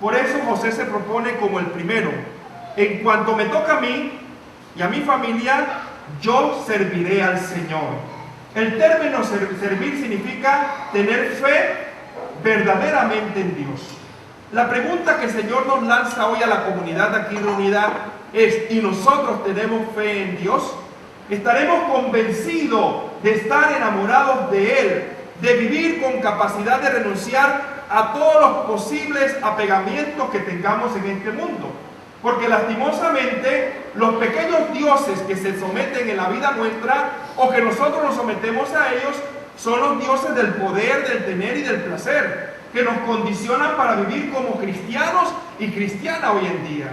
Por eso José se propone como el primero: en cuanto me toca a mí y a mi familia, yo serviré al Señor. El término servir significa tener fe verdaderamente en Dios. La pregunta que el Señor nos lanza hoy a la comunidad aquí reunida es: ¿y nosotros tenemos fe en Dios? ¿Estaremos convencidos de estar enamorados de Él, de vivir con capacidad de renunciar a todos los posibles apegamientos que tengamos en este mundo? Porque lastimosamente los pequeños dioses que se someten en la vida nuestra, o que nosotros nos sometemos a ellos, son los dioses del poder, del tener y del placer, que nos condicionan para vivir como cristianos y cristianas hoy en día.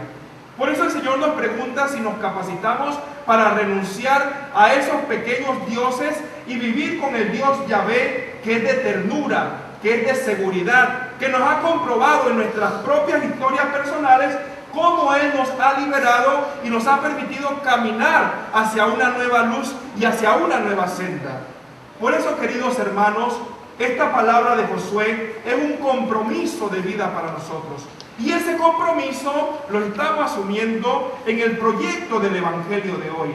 Por eso el Señor nos pregunta si nos capacitamos para renunciar a esos pequeños dioses y vivir con el Dios Yahvé, que es de ternura, que es de seguridad, que nos ha comprobado en nuestras propias historias personales cómo Él nos ha liberado y nos ha permitido caminar hacia una nueva luz y hacia una nueva senda. Por eso, queridos hermanos, esta palabra de Josué es un compromiso de vida para nosotros. Y ese compromiso lo estamos asumiendo en el proyecto del Evangelio de hoy.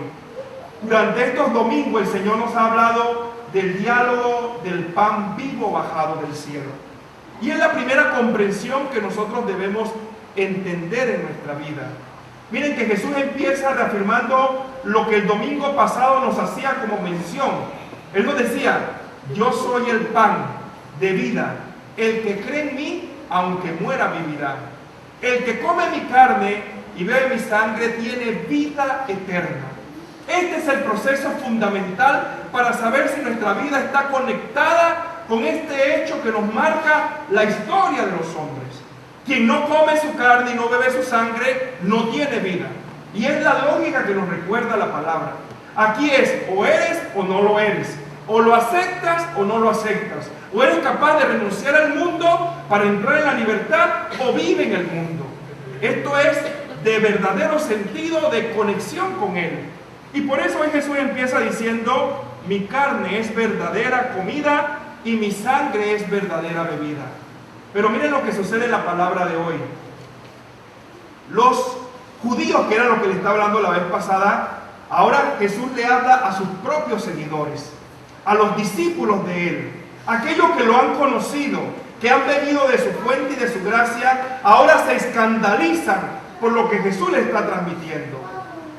Durante estos domingos el Señor nos ha hablado del diálogo del pan vivo bajado del cielo. Y es la primera comprensión que nosotros debemos entender en nuestra vida. Miren que Jesús empieza reafirmando lo que el domingo pasado nos hacía como mención. Él nos decía: yo soy el pan de vida, el que cree en mí, aunque muera, vivirá. El que come mi carne y bebe mi sangre tiene vida eterna. Este es el proceso fundamental para saber si nuestra vida está conectada con este hecho que nos marca la historia de los hombres. Quien no come su carne y no bebe su sangre no tiene vida. Y es la lógica que nos recuerda la palabra. Aquí es: o eres o no lo eres. O lo aceptas o no lo aceptas. O eres capaz de renunciar al mundo para entrar en la libertad, o vive en el mundo. Esto es de verdadero sentido de conexión con Él. Y por eso hoy Jesús empieza diciendo: mi carne es verdadera comida y mi sangre es verdadera bebida. Pero miren lo que sucede en la palabra de hoy. Los judíos, que era lo que le estaba hablando la vez pasada, ahora Jesús le habla a sus propios seguidores, a los discípulos de Él, aquellos que lo han conocido, que han bebido de su fuente y de su gracia. Ahora se escandalizan por lo que Jesús les está transmitiendo.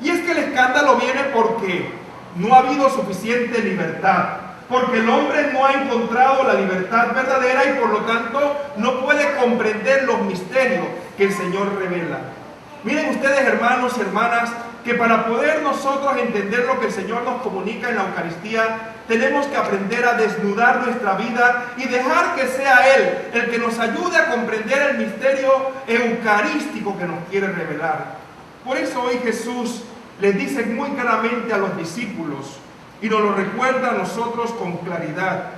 Y es que el escándalo viene porque no ha habido suficiente libertad, porque el hombre no ha encontrado la libertad verdadera y por lo tanto no puede comprender los misterios que el Señor revela. Miren ustedes, hermanos y hermanas, que para poder nosotros entender lo que el Señor nos comunica en la Eucaristía, tenemos que aprender a desnudar nuestra vida y dejar que sea Él el que nos ayude a comprender el misterio eucarístico que nos quiere revelar. Por eso hoy Jesús les dice muy claramente a los discípulos, y nos lo recuerda a nosotros con claridad: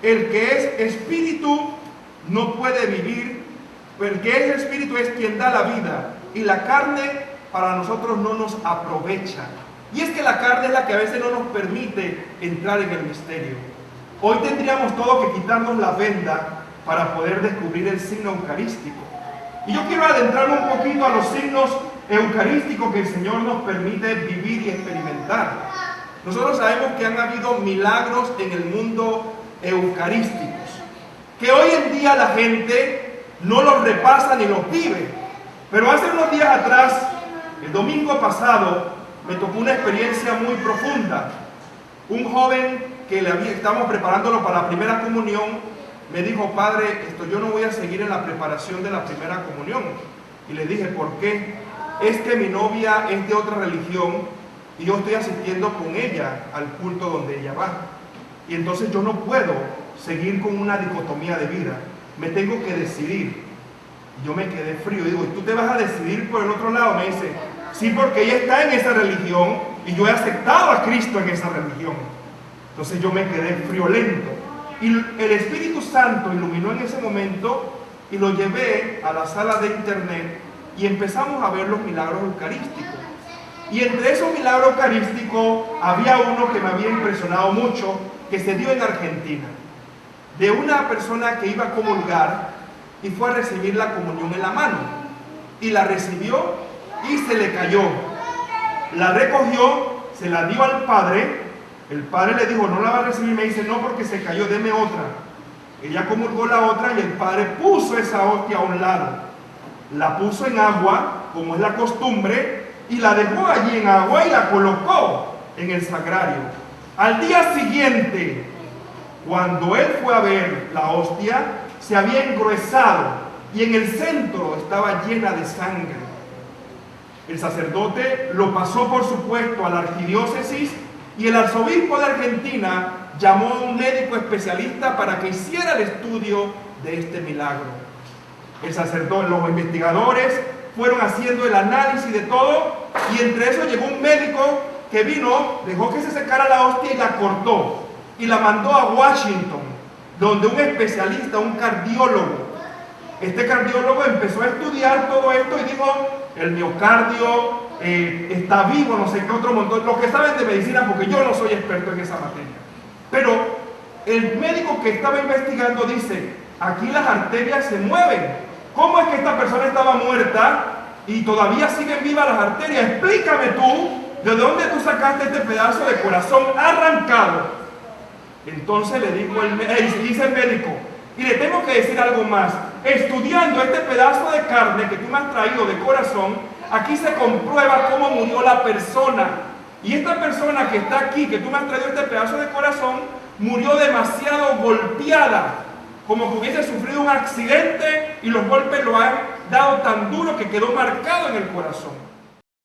el que es espíritu no puede vivir, el que es espíritu es quien da la vida, y la carne para nosotros no nos aprovecha. Y es que la carne es la que a veces no nos permite entrar en el misterio. Hoy tendríamos todos que quitarnos la venda para poder descubrir el signo eucarístico. Y yo quiero adentrarme un poquito a los signos eucarísticos que el Señor nos permite vivir y experimentar. Nosotros sabemos que han habido milagros en el mundo eucarísticos, que hoy en día la gente no los repasa ni los vive. Pero hace unos días atrás, el domingo pasado, me tocó una experiencia muy profunda. Un joven que estamos preparándolo para la primera comunión me dijo: padre, yo no voy a seguir en la preparación de la primera comunión. Y le dije: ¿por qué? Es que mi novia es de otra religión y yo estoy asistiendo con ella al culto donde ella va. Y entonces yo no puedo seguir con una dicotomía de vida. Me tengo que decidir. Y yo me quedé frío. Digo: ¿y tú te vas a decidir por el otro lado? Me dice: sí, porque ella está en esa religión y yo he aceptado a Cristo en esa religión. Entonces yo me quedé friolento. Y el Espíritu Santo iluminó en ese momento y lo llevé a la sala de internet y empezamos a ver los milagros eucarísticos. Y entre esos milagros eucarísticos había uno que me había impresionado mucho, que se dio en Argentina, de una persona que iba a comulgar y fue a recibir la comunión en la mano. Y la recibió y se le cayó. La recogió, se la dio al padre. El padre le dijo, no la va a recibir. Me dice, no, porque se cayó, deme otra. Ella comulgó la otra y el padre puso esa hostia a un lado. La puso en agua, como es la costumbre, y la dejó allí en agua y la colocó en el sagrario. Al día siguiente, cuando él fue a ver la hostia, se había engruesado y en el centro estaba llena de sangre. El sacerdote lo pasó, por supuesto, a la arquidiócesis y el arzobispo de Argentina llamó a un médico especialista para que hiciera el estudio de este milagro. El sacerdote, los investigadores fueron haciendo el análisis de todo y entre eso llegó un médico que vino, dejó que se secara la hostia y la cortó y la mandó a Washington, donde un especialista, un cardiólogo, este cardiólogo empezó a estudiar todo esto y dijo, el miocardio está vivo, no sé qué otro montón, los que saben de medicina, porque yo no soy experto en esa materia. Pero el médico que estaba investigando dice, aquí las arterias se mueven. ¿Cómo es que esta persona estaba muerta y todavía siguen vivas las arterias? Explícame tú, ¿de dónde tú sacaste este pedazo de corazón arrancado? Entonces le dijo dice el médico, y le tengo que decir algo más. Estudiando este pedazo de carne que tú me has traído de corazón, aquí se comprueba cómo murió la persona. Y esta persona que está aquí, que tú me has traído este pedazo de corazón, murió demasiado golpeada, como que hubiese sufrido un accidente y los golpes lo han dado tan duro que quedó marcado en el corazón.